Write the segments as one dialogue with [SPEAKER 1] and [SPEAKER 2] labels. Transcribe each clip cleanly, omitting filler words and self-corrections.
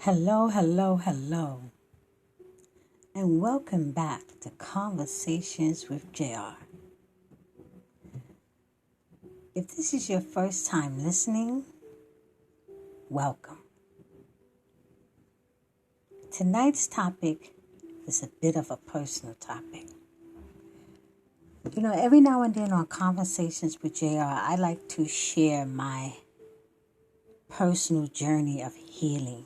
[SPEAKER 1] Hello, hello, hello, and welcome back to Conversations with JR. If this is your first time listening, welcome. Tonight's topic is a bit of a personal topic. Every now and then on Conversations with JR, I like to share my personal journey of healing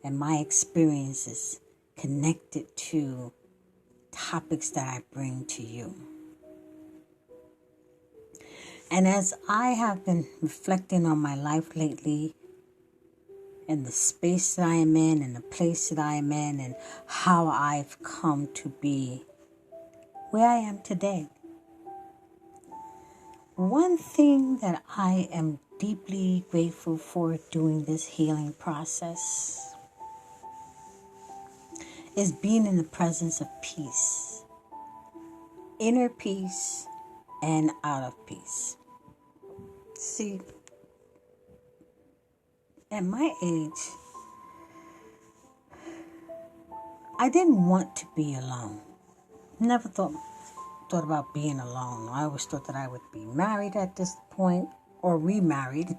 [SPEAKER 1] and my experiences connected to topics that I bring to you. And as I have been reflecting on my life lately, and the space that I am in, and the place that I am in, and how I've come to be where I am today, one thing that I am deeply grateful for during this healing process is being in the presence of peace, inner peace and out of peace. See, at my age, I didn't want to be alone. Never thought about being alone. I always thought that I would be married at this point or remarried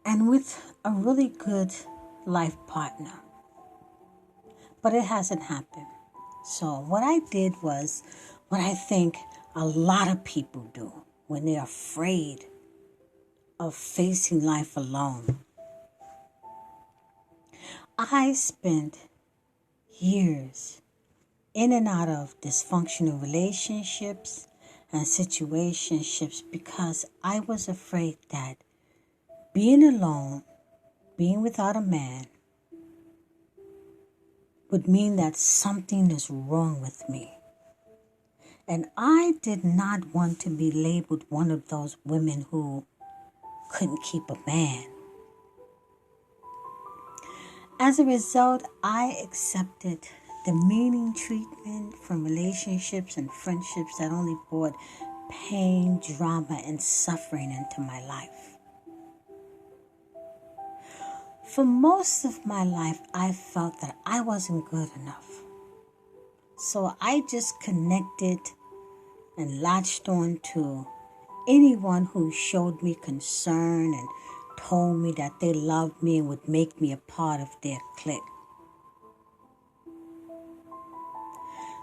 [SPEAKER 1] and with a really good life partner. But it hasn't happened. So what I did was what I think a lot of people do when they're afraid of facing life alone. I spent years in and out of dysfunctional relationships and situationships because I was afraid that being alone, being without a man, would mean that something is wrong with me. And I did not want to be labeled one of those women who couldn't keep a man. As a result, I accepted demeaning treatment from relationships and friendships that only brought pain, drama, and suffering into my life. For most of my life, I felt that I wasn't good enough. So I just connected and latched on to anyone who showed me concern and told me that they loved me and would make me a part of their clique.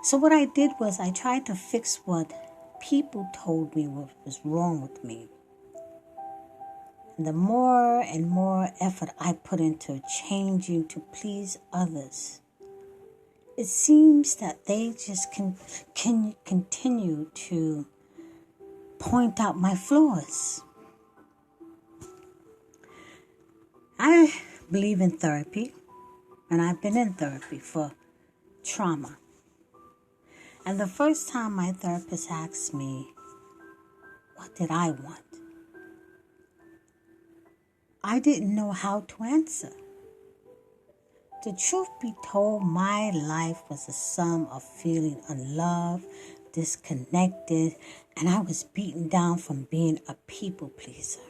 [SPEAKER 1] So what I did was I tried to fix what people told me was wrong with me. And the more and more effort I put into changing to please others, it seems that they just can continue to point out my flaws. I believe in therapy, and I've been in therapy for trauma. And the first time my therapist asked me, what did I want? I didn't know how to answer. The truth be told, my life was a sum of feeling unloved, disconnected, and I was beaten down from being a people pleaser.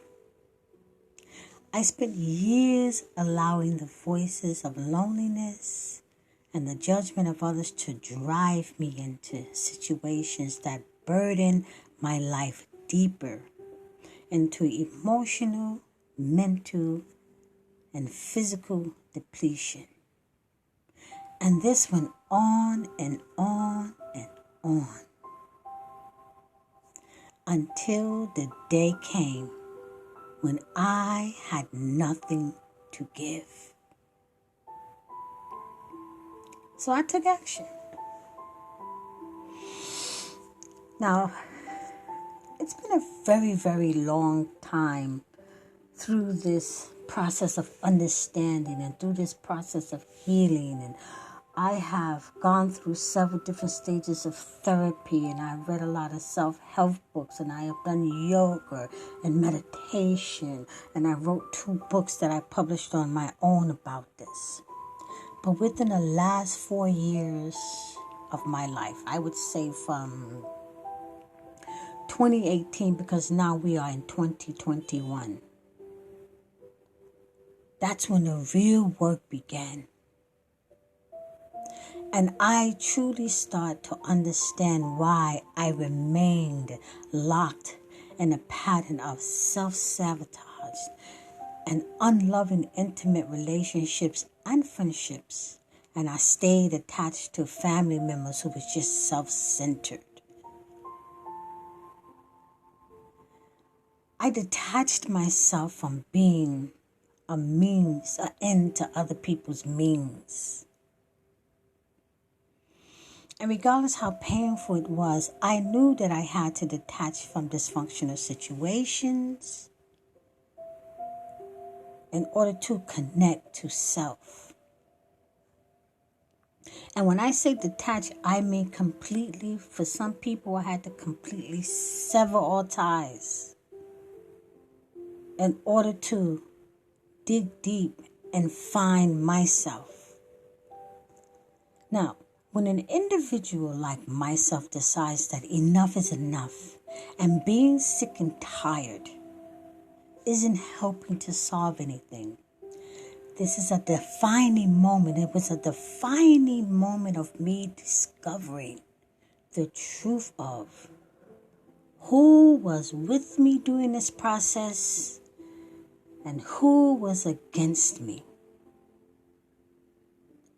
[SPEAKER 1] I spent years allowing the voices of loneliness and the judgment of others to drive me into situations that burden my life deeper into emotional, mental, and physical depletion. And this went on and on and on until the day came when I had nothing to give. So I took action. Now, it's been a very, very long time through this process of understanding and through this process of healing. And I have gone through several different stages of therapy, and I've read a lot of self-help books, and I have done yoga and meditation, and I wrote 2 books that I published on my own about this. But within the last 4 years of my life, I would say from 2018, because now we are in 2021, That's when the real work began. And I truly start to understand why I remained locked in a pattern of self-sabotage and unloving intimate relationships and friendships. And I stayed attached to family members who was just self-centered. I detached myself from being an end to other people's means. And regardless how painful it was, I knew that I had to detach from dysfunctional situations in order to connect to self. And when I say detach, I mean completely. For some people, I had to completely sever all ties in order to dig deep and find myself. Now, when an individual like myself decides that enough is enough and being sick and tired isn't helping to solve anything, this is a defining moment. It was a defining moment of me discovering the truth of who was with me during this process and who was against me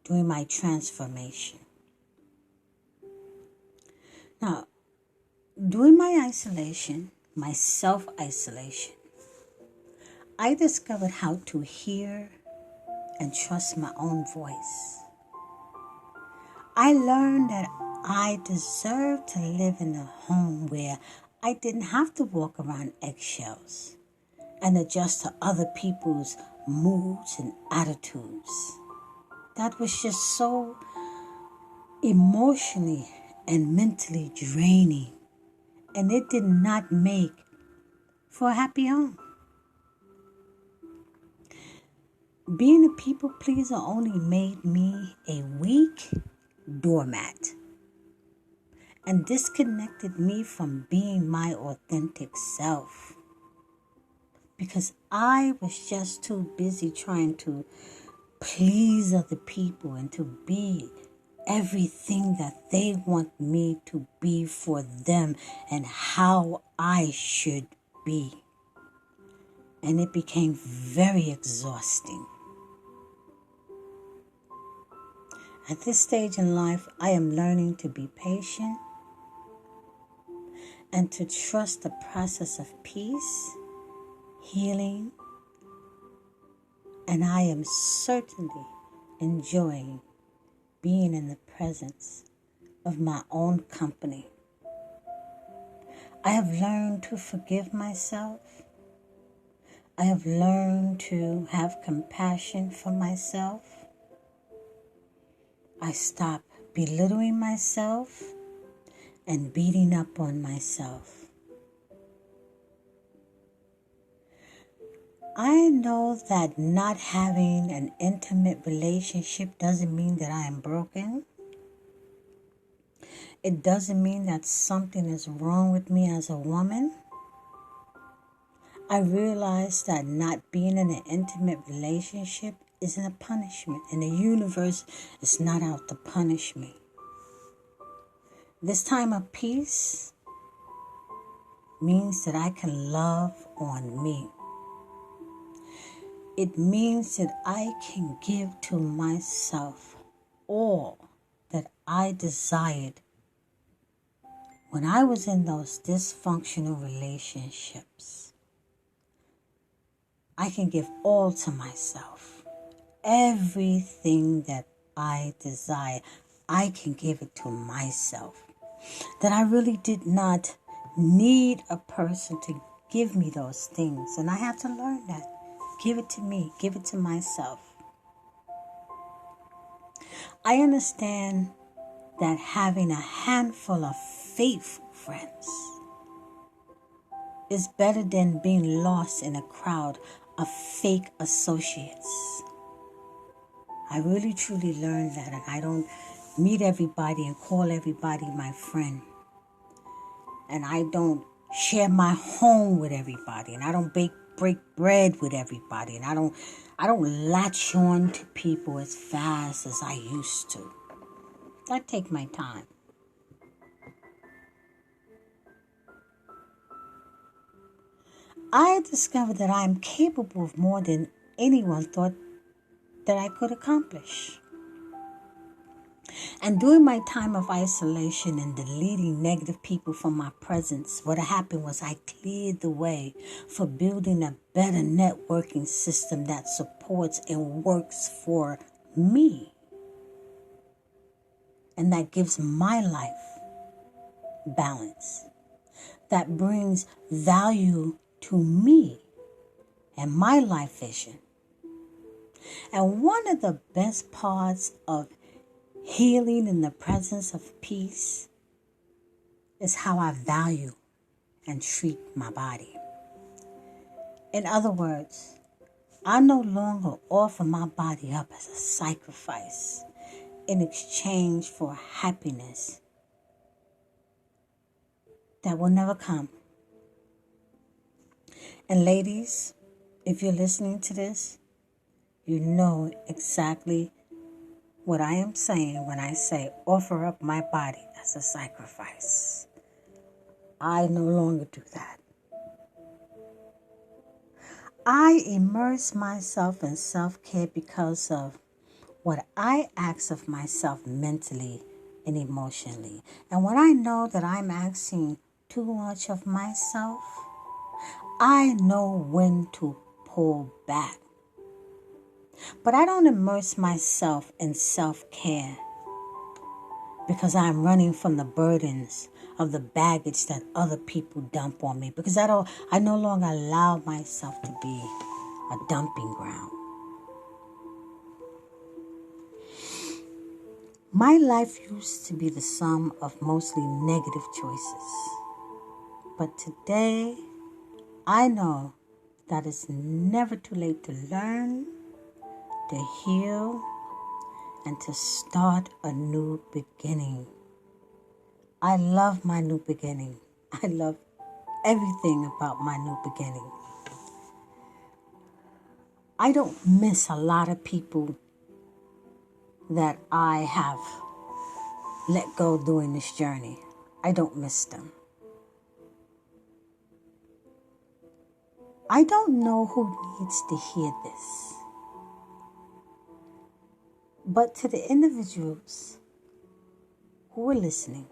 [SPEAKER 1] during my transformation. Now, during my isolation, my self-isolation, I discovered how to hear and trust my own voice. I learned that I deserved to live in a home where I didn't have to walk around eggshells and adjust to other people's moods and attitudes. That was just so emotionally and mentally draining, and it did not make for a happy home. Being a people pleaser only made me a weak doormat and disconnected me from being my authentic self, because I was just too busy trying to please other people and to be everything that they want me to be for them and how I should be. And it became very exhausting. At this stage in life, I am learning to be patient and to trust the process of peace, healing, and I am certainly enjoying being in the presence of my own company. I have learned to forgive myself. I have learned to have compassion for myself. I stop belittling myself and beating up on myself. I know that not having an intimate relationship doesn't mean that I am broken. It doesn't mean that something is wrong with me as a woman. I realize that not being in an intimate relationship isn't a punishment, and the universe is not out to punish me. This time of peace means that I can love on me. It means that I can give to myself all that I desired when I was in those dysfunctional relationships. I can give all to myself. Everything that I desire, I can give it to myself. That I really did not need a person to give me those things. And I have to learn that. Give it to me. Give it to myself. I understand that having a handful of faithful friends is better than being lost in a crowd of fake associates. I really truly learned that, and I don't meet everybody and call everybody my friend. And I don't share my home with everybody, and I don't bake break bread with everybody, and I don't latch on to people as fast as I used to. I take my time. I discovered that I am capable of more than anyone thought that I could accomplish. And during my time of isolation and deleting negative people from my presence, what happened was I cleared the way for building a better networking system that supports and works for me. And that gives my life balance. That brings value to me and my life vision. And one of the best parts of healing in the presence of peace is how I value and treat my body. In other words, I no longer offer my body up as a sacrifice in exchange for happiness that will never come. And ladies, if you're listening to this, you know exactly what I am saying when I say offer up my body as a sacrifice. I no longer do that. I immerse myself in self-care because of what I ask of myself mentally and emotionally. And when I know that I'm asking too much of myself, I know when to pull back. But I don't immerse myself in self-care because I'm running from the burdens of the baggage that other people dump on me. Because I no longer allow myself to be a dumping ground. My life used to be the sum of mostly negative choices. But today, I know that it's never too late to learn, to heal, and to start a new beginning. I love my new beginning. I love everything about my new beginning. I don't miss a lot of people that I have let go during this journey. I don't miss them. I don't know who needs to hear this. But to the individuals who are listening,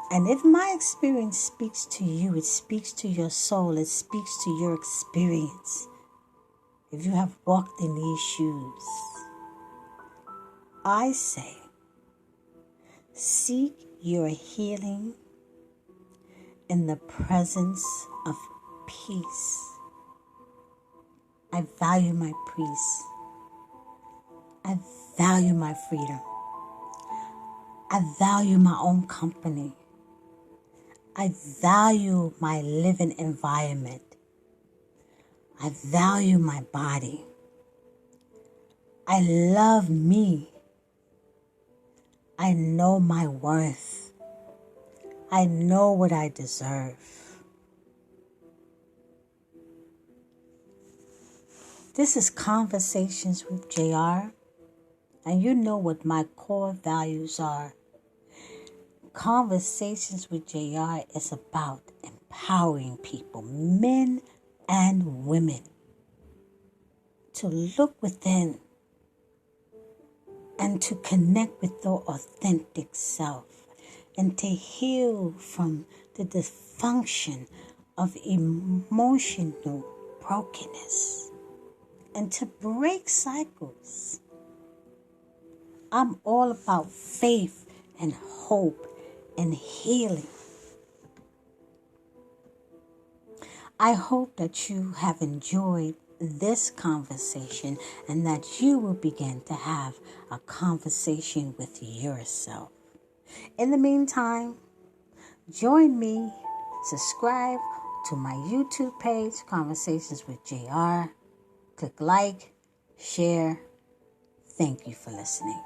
[SPEAKER 1] and if my experience speaks to you, it speaks to your soul, it speaks to your experience. If you have walked in these shoes, I say, seek your healing in the presence of peace. I value my peace. I value my freedom. I value my own company. I value my living environment. I value my body. I love me. I know my worth. I know what I deserve. This is Conversations with JR, and you know what my core values are. Conversations with JR is about empowering people, men and women, to look within and to connect with their authentic self and to heal from the dysfunction of emotional brokenness and to break cycles. I'm all about faith and hope and healing. I hope that you have enjoyed this conversation and that you will begin to have a conversation with yourself. In the meantime, join me, subscribe to my YouTube page, Conversations with JR. Click like, share. Thank you for listening.